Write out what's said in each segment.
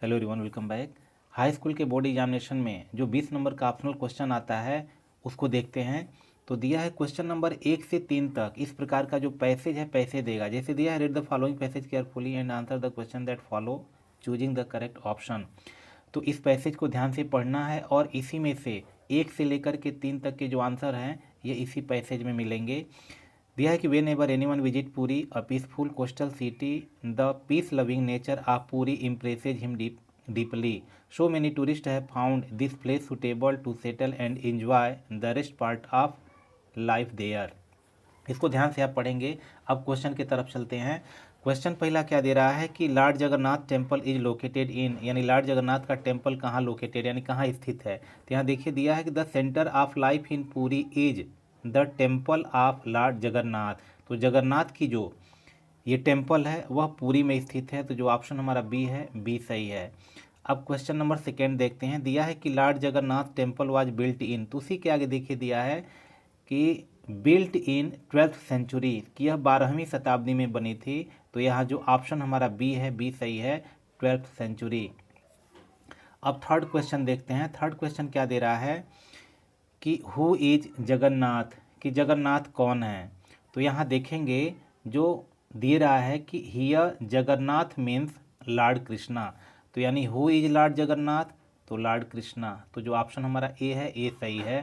Hello everyone, welcome back. High school के board examination में जो 20 नंबर का ऑप्शनल क्वेश्चन आता है उसको देखते हैं। तो दिया है क्वेश्चन नंबर 1 से 3 तक इस प्रकार का जो पैसेज है पैसे देगा। जैसे दिया है, read the following passage carefully and answer the question that follow choosing the correct option. तो इस पैसेज को ध्यान से पढ़ना है और इसी में से 1 से लेकर के 3 तक के जो आंसर हैं ये इसी पैसेज में मिलेंगे। दिया है कि whenever anyone visit Puri a peaceful coastal city the peace loving nature of Puri impresses him deeply so many tourist have found this place suitable to settle and enjoy the rest part of life there. इसको ध्यान से आप पढ़ेंगे। अब question की तरफ चलते हैं। क्वेश्चन पहला क्या दे रहा है कि Lord Jagannath temple is located in, यानी लॉर्ड जगन्नाथ का टेम्पल कहाँ लोकेटेड यानी कहाँ स्थित है। तो यहाँ देखिए दिया है कि the centre of life in Puri is the temple of lord Jagannath. तो जगन्नाथ की जो ये टेम्पल है वह पूरी में स्थित है। तो जो ऑप्शन हमारा बी है, बी सही है। अब क्वेश्चन नंबर सेकेंड देखते हैं। दिया है कि Lord Jagannath temple was built in, तो उसी के आगे देखिए दिया है कि बिल्ट इन 12th सेंचुरी, कि यह 12वीं शताब्दी में बनी थी। तो यहाँ जो ऑप्शन हमारा बी है, बी सही है, 12th सेंचुरी। अब थर्ड क्वेश्चन देखते हैं। थर्ड क्वेश्चन क्या दे रहा है कि हु इज जगन्नाथ, कि जगन्नाथ कौन है। तो यहाँ देखेंगे जो दे रहा है कि here Jagannath means Lord Krishna. तो यानी हु इज लॉर्ड जगन्नाथ, तो लॉर्ड कृष्णा। तो जो ऑप्शन हमारा ए है, ए सही है।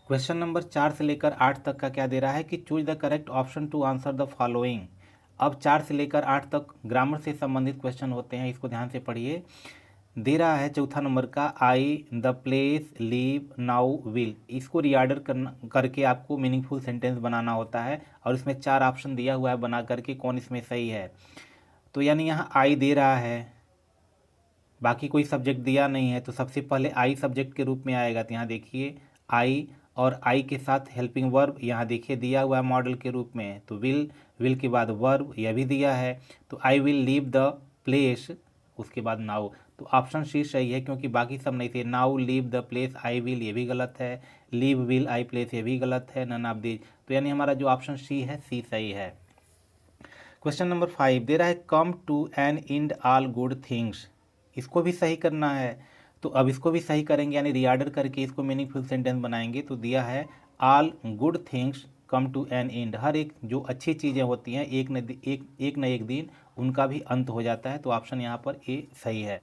क्वेश्चन नंबर 4 से लेकर 8 तक का क्या दे रहा है कि choose the correct option to answer the following. अब 4 से लेकर 8 तक ग्रामर से संबंधित क्वेश्चन होते हैं, इसको ध्यान से पढ़िए। दे रहा है चौथा नंबर का I the place leave now will, इसको रीऑर्डर करके आपको मीनिंगफुल सेंटेंस बनाना होता है और इसमें 4 ऑप्शन दिया हुआ है बना करके कौन इसमें सही है। तो यानी यहाँ आई दे रहा है, बाकी कोई सब्जेक्ट दिया नहीं है, तो सबसे पहले आई सब्जेक्ट के रूप में आएगा। तो यहाँ देखिए आई और आई के साथ हेल्पिंग वर्ब यहाँ देखिए दिया हुआ है मॉडल के रूप में। तो विल के बाद वर्ब यह भी दिया है। तो I will leave the place, उसके बाद नाउ। तो ऑप्शन सी सही है क्योंकि बाकी सब नहीं थे। Now leave the place I will ये भी गलत है, लीव विल आई प्लेस ये भी गलत है, नन ऑफ दीज। तो यानी हमारा जो ऑप्शन सी है, सी सही है। क्वेश्चन नंबर 5 दे रहा है come to an end all good things, इसको भी सही करना है। तो अब इसको भी सही करेंगे यानी रीऑर्डर करके इसको मीनिंगफुल सेंटेंस बनाएंगे। तो दिया है all good things come to an end, हर एक जो अच्छी चीज़ें होती हैं एक न एक दिन उनका भी अंत हो जाता है। तो ऑप्शन यहाँ पर ए सही है।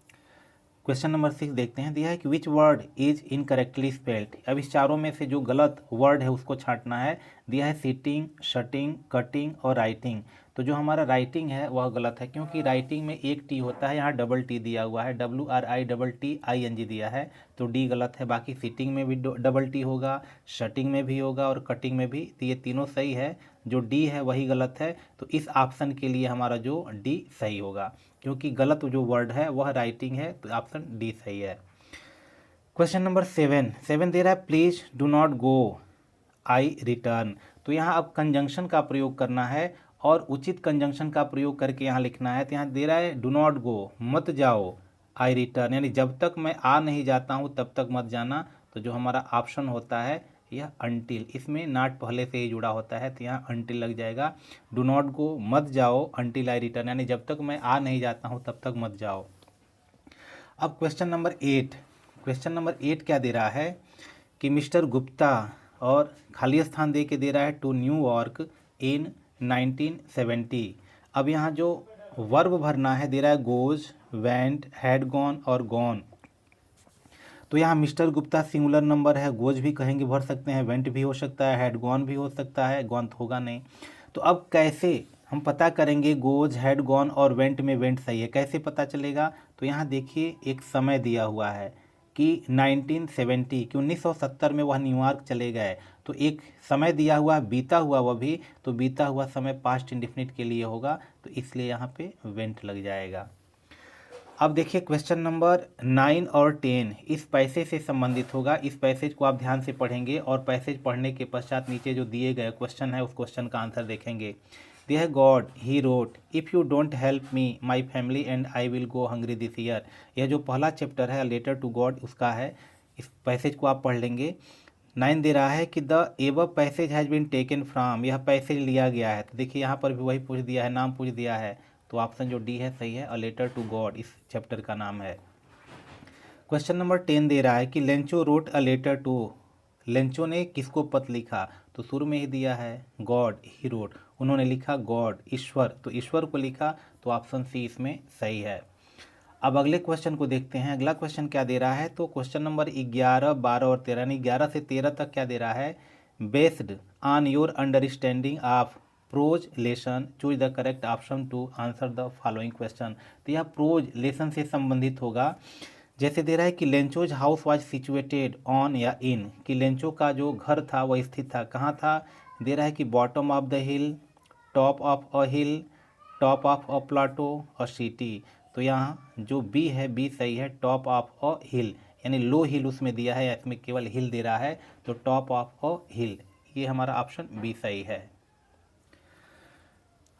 क्वेश्चन नंबर 6 देखते हैं। दिया है कि which word is incorrectly spelled, अब इस चारों में से जो गलत वर्ड है उसको छांटना है। दिया है सिटिंग, शटिंग, कटिंग और राइटिंग। तो जो हमारा राइटिंग है वह गलत है क्योंकि राइटिंग में एक टी होता है, यहाँ डबल टी दिया हुआ है, WRITTING दिया है, तो डी गलत है। बाकी सिटिंग में भी डबल टी होगा, शटिंग में भी होगा और कटिंग में भी, तो ये तीनों सही है। जो डी है वही गलत है। तो इस ऑप्शन के लिए हमारा जो डी सही होगा क्योंकि गलत जो वर्ड है वह राइटिंग है। तो ऑप्शन डी सही है। क्वेश्चन नंबर 7 दे रहा है please do not go I return. तो यहाँ अब कंजंक्शन का प्रयोग करना है और उचित कंजंक्शन का प्रयोग करके यहाँ लिखना है। तो यहाँ दे रहा है डू नॉट गो, मत जाओ, आई रिटर्न, यानी जब तक मैं आ नहीं जाता हूँ तब तक मत जाना। तो जो हमारा ऑप्शन होता है यह अंटिल, इसमें नॉट पहले से ही जुड़ा होता है, तो यहाँ अंटिल लग जाएगा। डू नॉट गो, मत जाओ, अंटिल आई रिटर्न, यानी जब तक मैं आ नहीं जाता हूँ तब तक मत जाओ। अब क्वेश्चन नंबर 8 क्या दे रहा है कि मिस्टर गुप्ता, और खाली स्थान दे के दे रहा है टू न्यूयॉर्क इन 1970। अब यहाँ जो वर्ब भरना है दे रहा है गोज, वेंट, हैड गॉन और गॉन। तो यहाँ मिस्टर गुप्ता सिंगुलर नंबर है, गोज भी कहेंगे भर सकते हैं, वेंट भी हो सकता है, हैड गॉन भी हो सकता है, गॉन तो होगा नहीं। तो अब कैसे हम पता करेंगे गोज, हैड गॉन और वेंट में वेंट सही है, कैसे पता चलेगा। तो यहाँ देखिए एक समय दिया हुआ है कि 1970, कि 1970 में वह न्यूयॉर्क चले गए। तो एक समय दिया हुआ बीता हुआ वह भी, तो बीता हुआ समय पास्ट इंडेफिनिट के लिए होगा, तो इसलिए यहाँ पे वेंट लग जाएगा। अब देखिए क्वेश्चन नंबर 9 और 10 इस पैसेज से संबंधित होगा। इस पैसेज को आप ध्यान से पढ़ेंगे और पैसेज पढ़ने के पश्चात नीचे जो दिए गए क्वेश्चन है उस क्वेश्चन का आंसर देखेंगे। दिया है God he wrote if you don't help me my family and I will go hungry this year. यह जो पहला चैप्टर है लेटर टू गॉड उसका है, इस पैसेज को आप पढ़ लेंगे। 9 दे रहा है कि the above passage has been taken from, यह पैसेज लिया गया है। तो देखिए यहाँ पर भी वही पूछ दिया है, नाम पूछ दिया है, तो ऑप्शन जो डी है सही है, अ लेटर टू गॉड इस चैप्टर का नाम है। क्वेश्चन नंबर 10 दे रहा है कि Lencho wrote a letter to, Lencho ने किसको पत्र लिखा, तो शुरू में ही दिया है गॉड, ही रोट, उन्होंने लिखा गॉड, ईश्वर, तो ईश्वर को लिखा, तो ऑप्शन सी इसमें सही है। अब अगले क्वेश्चन को देखते हैं। अगला क्वेश्चन क्या दे रहा है, तो क्वेश्चन नंबर 11, 12 और 13 यानी 11 से 13 तक क्या दे रहा है, based on your understanding of prose lesson choose the correct option to answer the following question. तो यह प्रोज लेसन से संबंधित होगा। जैसे दे रहा है कि Lencho's house was situated on या इन, कि लेंचो का जो घर था वह स्थित था कहाँ था, दे रहा है कि bottom of the hill, top of a hill, top of a Plato और सिटी। तो यहाँ जो बी है, बी सही है, टॉप ऑफ अ हिल, यानी लो हिल उसमें दिया है, इसमें केवल हिल दे रहा है, तो टॉप ऑफ अ हिल, ये हमारा ऑप्शन बी सही है।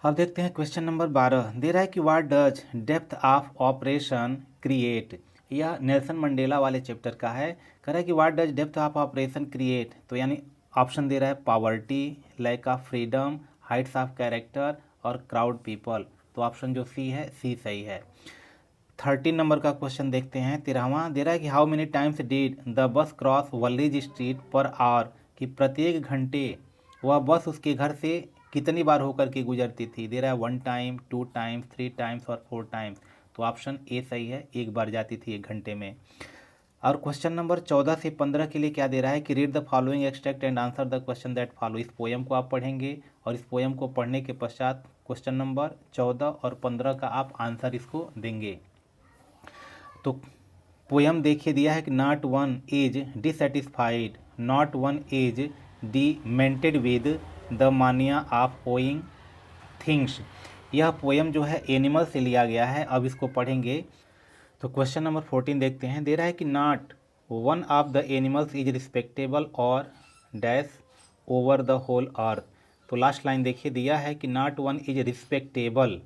अब देखते हैं क्वेश्चन नंबर 12 दे रहा है कि what does depth of operation create, यह नेल्सन मंडेला वाले चैप्टर का है। कह रहा है कि what does depth of operation create, तो यानी ऑप्शन दे रहा है poverty, lack of freedom, heights of character और क्राउड पीपल, तो ऑप्शन जो सी है, सी सही है। 13 नंबर का क्वेश्चन देखते हैं। 13वां दे रहा है कि how many times did the bus cross Wally's street per hour, कि प्रत्येक घंटे वह बस उसके घर से कितनी बार होकर के गुजरती थी, दे रहा है 1 टाइम, 2 टाइम्स, 3 टाइम्स और 4 टाइम्स, तो ऑप्शन ए सही है, एक बार जाती थी एक घंटे में। और क्वेश्चन नंबर 14 से 15 के लिए क्या दे रहा है कि read the following extract and answer the question that follow, इस पोएम को आप पढ़ेंगे और इस पोएम को पढ़ने के पश्चात क्वेश्चन नंबर 14 और 15 का आप आंसर इसको देंगे। तो पोएम देखिए दिया है कि not one is dissatisfied, not one is demented with the मानिया ऑफ ओइंग थिंग्स, यह पोएम जो है एनिमल से लिया गया है। अब इसको पढ़ेंगे। तो क्वेश्चन नंबर 14 देखते हैं। दे रहा है कि not one of the animals is respectable और dash over the whole earth, तो लास्ट लाइन देखिए दिया है कि not one is respectable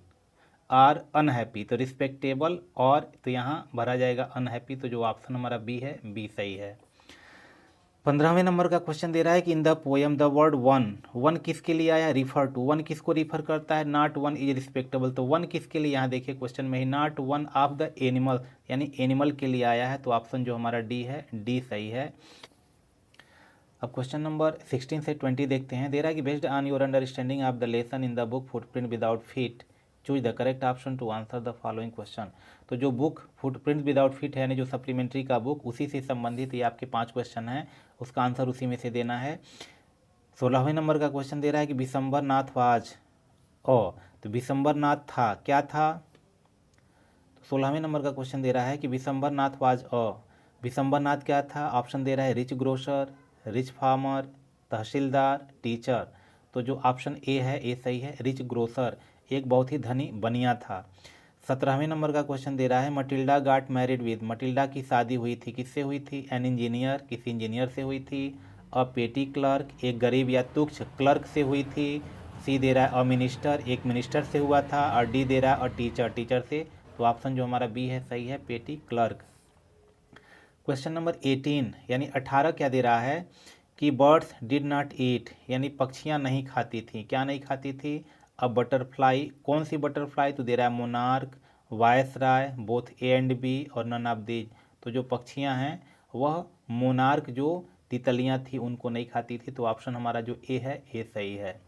or unhappy, तो रिस्पेक्टेबल और तो यहाँ भरा जाएगा अनहैप्पी, तो जो ऑप्शन हमारा बी है, बी सही है। 15वें नंबर का क्वेश्चन दे रहा है कि in the poem the word one, one किसके लिए आया, रिफर टू, वन किसको रिफर करता है, नॉट वन इज रिस्पेक्टेबल, तो वन किसके लिए, यहाँ देखिए क्वेश्चन में ही not one of the animal, animal एनिमल के लिए आया है, तो ऑप्शन जो हमारा डी है, डी सही है। अब क्वेश्चन नंबर 16 से 20 देखते हैं। दे रहा है कि based on your understanding of the lesson in the book footprint without feet choose the correct option to answer the following question. तो जो बुक फुटप्रिंट विदाउट फीट है, यानी जो सप्लीमेंट्री का बुक, उसी से संबंधित ये आपके 5 क्वेश्चन हैं, उसका आंसर उसी में से देना है। 16वें नंबर का क्वेश्चन दे रहा है कि बिशंबर नाथ वाज ओ, तो बिशंबर नाथ था, क्या था, तो 16वें नंबर का क्वेश्चन दे रहा है कि बिशंबर नाथ वाज ओ, बिशंबर नाथ क्या था, ऑप्शन दे रहा है रिच ग्रोसर, रिच फार्मर, तहसीलदार, टीचर, तो जो ऑप्शन ए है, ए सही है, रिच ग्रोसर, एक बहुत ही धनी बनिया था। 17वें नंबर का क्वेश्चन दे रहा है मटिल्डा गाट मैरिड विद, मटिल्डा की शादी हुई थी, किससे हुई थी, एन इंजीनियर, किसी इंजीनियर से हुई थी, अ पेटी क्लर्क, एक गरीब या तुच्छ क्लर्क से हुई थी, सी दे रहा है अ मिनिस्टर, एक मिनिस्टर से हुआ था, और डी दे रहा है अ टीचर, टीचर से, तो ऑप्शन जो हमारा बी है सही है, पेटी क्लर्क। क्वेश्चन नंबर 18 यानी 18 क्या दे रहा है कि बर्ड्स डिड नॉट ईट, यानी पक्षियां नहीं खाती थी, क्या नहीं खाती थी, अब बटरफ्लाई, कौन सी बटरफ्लाई, तो दे रहा है monarch, viceroy, both A and B और नन ऑफ दीज, तो जो पक्षियां हैं वह मोनार्क जो तितलियां थी उनको नहीं खाती थी, तो ऑप्शन हमारा जो ए है, ए सही है।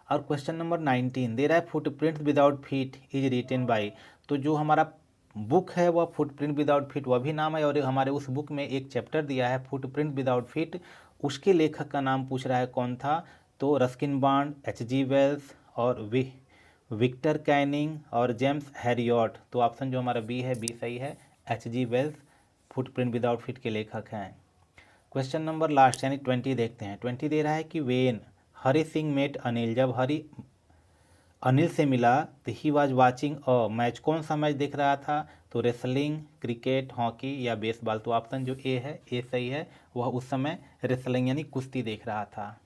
और क्वेश्चन नंबर 19 दे रहा है footprints without feet is written by, तो जो हमारा बुक है वह फुटप्रिंट विदाउट फीट वह भी नाम है, और हमारे उस बुक में एक चैप्टर दिया है फुटप्रिंट विदाउट फीट, उसके लेखक का नाम पूछ रहा है कौन था, तो रस्किन बॉन्ड, एच.जी. वेल्स और विक्टर कैनिंग और जेम्स हैरियट, तो ऑप्शन जो हमारा बी है, बी सही है, H G. Wells footprint without feet के लेखक हैं। क्वेश्चन नंबर लास्ट यानी 20 देखते हैं। 20 दे रहा है कि वेन हरी सिंह मेट अनिल, जब हरी अनिल से मिला तो he was watching a match, कौन सा मैच देख रहा था, तो रेसलिंग, क्रिकेट, हॉकी या बेसबॉल, तो ऑप्शन जो ए है, ए सही है, वह उस समय रेसलिंग यानी कुश्ती देख रहा था।